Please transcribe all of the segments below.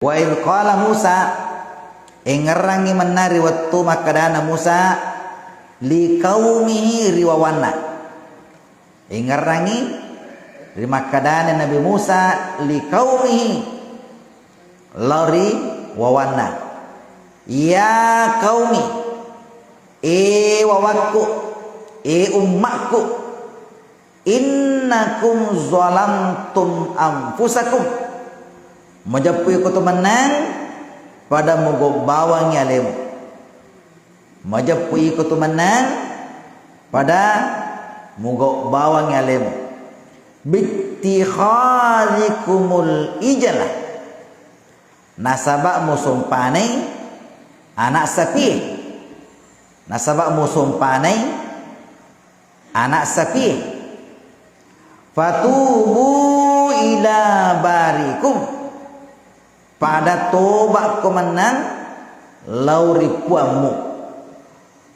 Wa idh qala Musa engerangi menari waktu makadana Musa li qaumihi riwawana. Engerangi di makadana Nabi Musa li qaumihi lari wawana. Ya qaumi, wawakku, ummakku, innakum zalamtum anfusakum. Majapui ko menang pada mogok bawang alemu. Majapui ko menang pada mogok bawang alemu. Bittikhadikumul ijalah. Nasabak musumpanai anak sapi. Nasabak musumpanai anak sapi. Fatubu ila barikum. Pada tobat kemenang lauri puamu.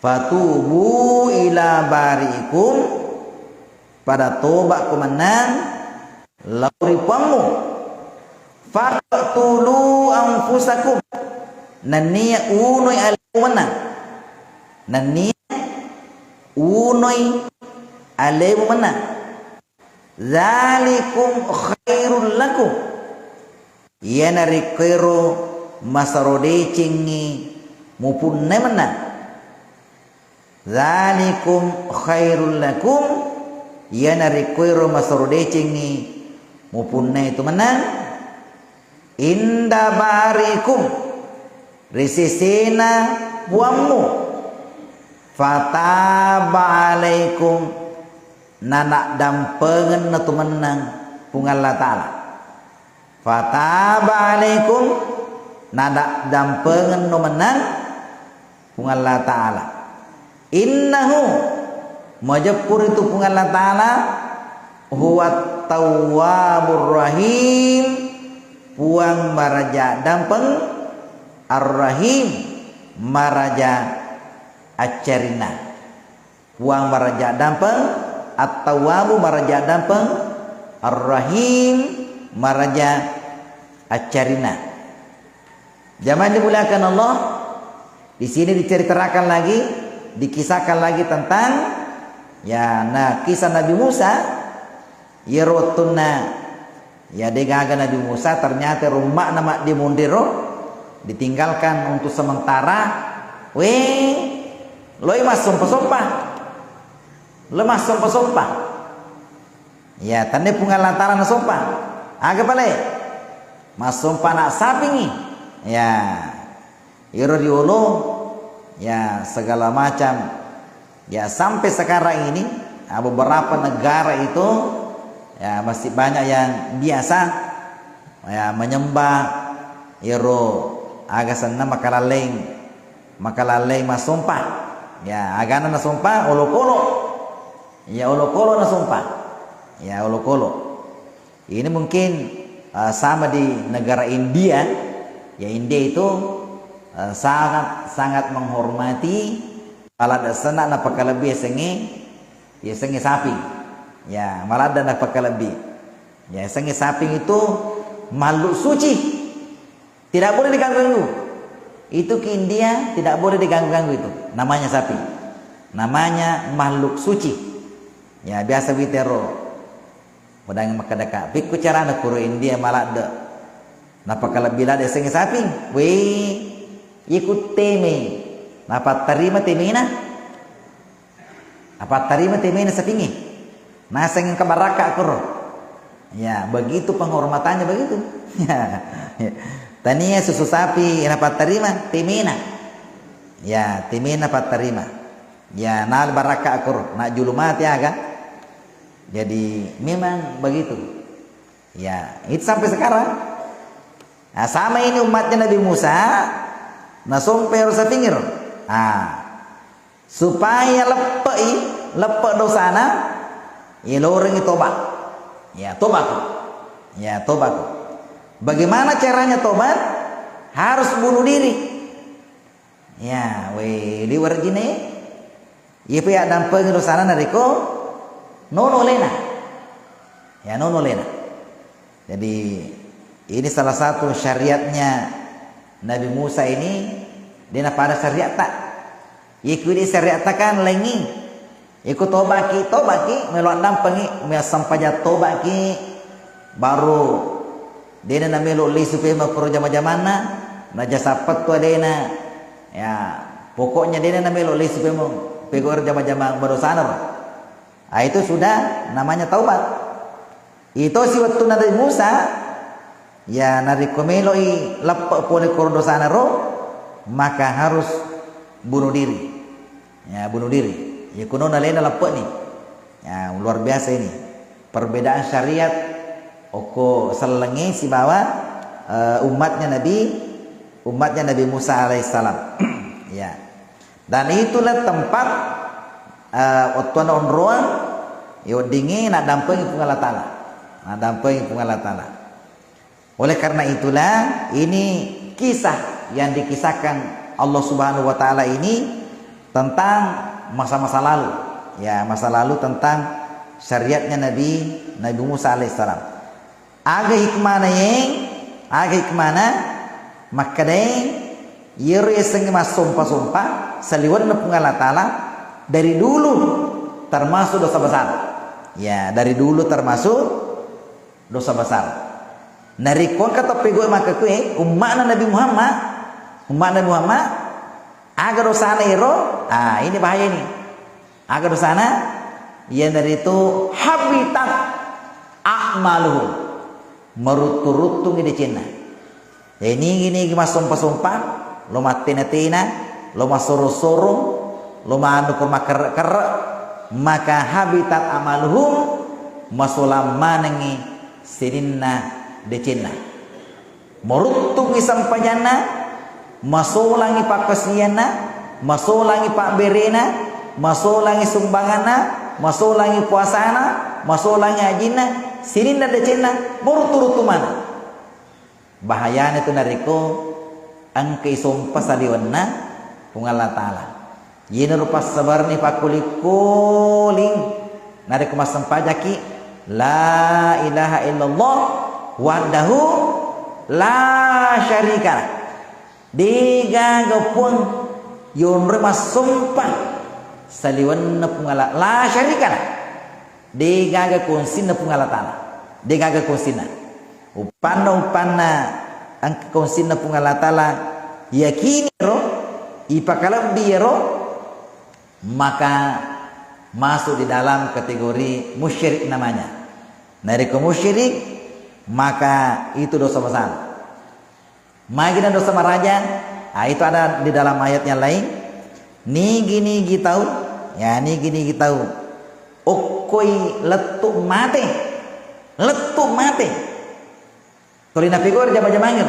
Fatubu ila barikum. Pada tobat kemenang lauri puamu. Faqtulu anfusakum. Nania unoi alemana. Nania unoi alemana. Zalikum khairul lakum. Yana rikero masarode cingi mupun nemana. Zalikum khairul lakum. Yana rikero masarode cingi mupun itu menang. Inda barikum. Risisina buammu. Fataba alaikum. Nanak dampengen na tumenang pungallah ta'ala. Fataba alaikum. Nanak dampengen no menang pungallah ta'ala. Innahu majapur itu pungallah ta'ala huwat tawwabur rahim. Puang maraja dampeng Ar-Rahim maraja acarina. Puang maraja dampeng At-Tawwabu maraja dampeng Ar-Rahim maraja acarina. Jamaah dimuliakan Allah, di sini diceritakan lagi, dikisahkan lagi tentang kisah Nabi Musa. Yerotuna degaga Nabi Musa ternyata rumah nama di mundiro ditinggalkan untuk sementara. Loi mas sompah-sompah. Lemas sompah-sompah. Ya, tanda pungal lantaran sompah. Agak balik. Mas sompah nak sapingi. Ya. Iro diolo. Ya, segala macam. Ya, sampai sekarang ini beberapa negara itu masih banyak yang biasa menyembah iro aga sana makalaleng mas sumpah. Ya, agana na sumpah olokolo. Ya, olokolo na sumpah. Ya, olokolo. Ini mungkin sama di negara India. Ya, India itu sangat menghormati malah sana na pakalebih sengi sapi. Ya, malah ada na pakalebih. Ya, sengi sapi itu makhluk suci. Tidak boleh diganggu-ganggu. Itu ke India tidak boleh diganggu-ganggu itu. Namanya sapi. Namanya makhluk suci. Ya, biasa bitero. Padang makadaka. Piku cara na kuro India malah de. Napa kalau bila de sengi sapi? Ikut teme. Napa terima temena? Apa terima temena sapingi? Nasengin kabaraka kuro. Ya, begitu penghormatannya begitu. Ya. Tania susu sapi dapat terima timina. Ya, timina dapat terima. Ya, nal baraka akur nak julumat ya kan. Jadi memang begitu. Ya, itu sampai sekarang. Nah, sama ini umatnya Nabi Musa. Nah, sampai harus pinggir. Supaya lepek dosana, ya loreng tobat. Ya, tobat. Ya, tobat. Bagaimana caranya tobat? Harus bunuh diri. Ya, di warjine. Ipa ya dampeng dosana nariko nono lena. Ya, nono lena. Jadi Ini salah satu syariatnya Nabi Musa ini. Dia nak pada syariat tak? Iku di syariat takkan lengi. Iku tobat ki melok nampangi sampai tobat ki baru dia nak melok li supaya makro jama-jamana na jasa pat tu adena. Ya, pokoknya dia nak melok li supaya pegor jama-jama berdosa. Itu sudah namanya taubat. Itu si waktu Nabi Musa ya nari komeloi lepak pole kordosa naro, maka harus bunuh diri. Ya, bunuh diri. Ya kuno nalena lepak ni. Ya, luar biasa ini. Perbedaan syariat oko selengi si bawa umatnya Nabi Musa alaihissalam. Ya. Dan itulah tempat waktu onroan yo dingin nak dampengi Allah Taala. Nak dampengi Allah Taala. Oleh karena itulah ini kisah yang dikisahkan Allah Subhanahu wa taala ini tentang masa-masa lalu. Ya, masa lalu tentang syariatnya Nabi Musa alaihissalam. Aga hikmana makadai yere seng mas sumpah saliwan na Allah Taala dari dulu termasuk dosa besar. Ya, dari dulu termasuk dosa besar. Narikon kata pego maka kue umat Nabi Muhammad agar dosa ero. Ini bahaya ini. Agar dosa ya dari itu habitat a'maluhum merutu-rutu di Cina. Ini gini mas sumpah lo matina lo masoro-soro lo manu kurma ker maka habitat amaluhum masulam manengi sininna decina morutungi sampayana masulangi pakasiana masulangi pak berena masulangi sumbangana masulangi puasana masulangi ajina sininna decina morutu-rutu mana bahayanya itu nariko angke sumpah saliwanna Allah Taala. Yini rupa sabar ni pakulikuling nari kumas sempajaki la ilaha illallah wahdahu la syarika diga gapun yon remas sumpah saliwan pungala la syarika diga ga kunsin pungala Taala diga ga kunsina upanna ang kunsin pungala Taala yakini ro ipakalam biero maka masuk di dalam kategori musyrik namanya. Dari musyrik maka itu dosa besar. Magina dosa maraja, itu ada di dalam ayat yang lain. Nigi tahu, ya nigi tahu. Okoi letuk mate. Kalau na figure jama-jamangin.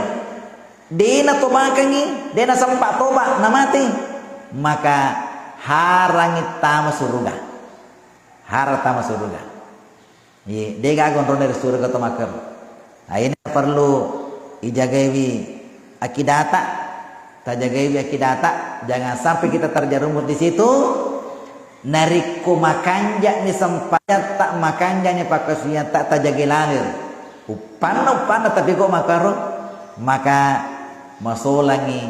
Dena tobakangi, dena sempat toba na mati. Maka harangi tama surga. Haratama surga. Ye, dega gondron dari surga tomaker. Ini perlu ijagawi akidata. Tajagawi akidata. Jangan sampai kita terjerumus di situ. Nariku makanja ni sempaya tak makanja ni pakasunya tak tajagi lalir. Upana tapi kok makaro maka masulangi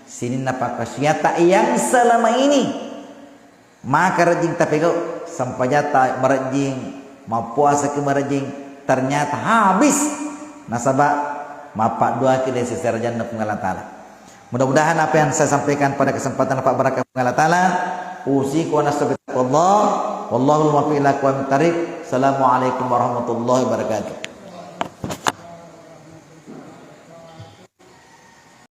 sini napakasunya tak yang selama ini. Maka rajing tapi kau sampai jata merajing mau puasa ke merajing ternyata habis nasabah mapak dua kali secara jannah Allah Taala. Mudah-mudahan apa yang saya sampaikan pada kesempatan Pak Barakah Allah Taala usiku wa nastaghfirullah wallahu muwaffiq ila aqwamit thariq. Assalamualaikum warahmatullahi wabarakatuh.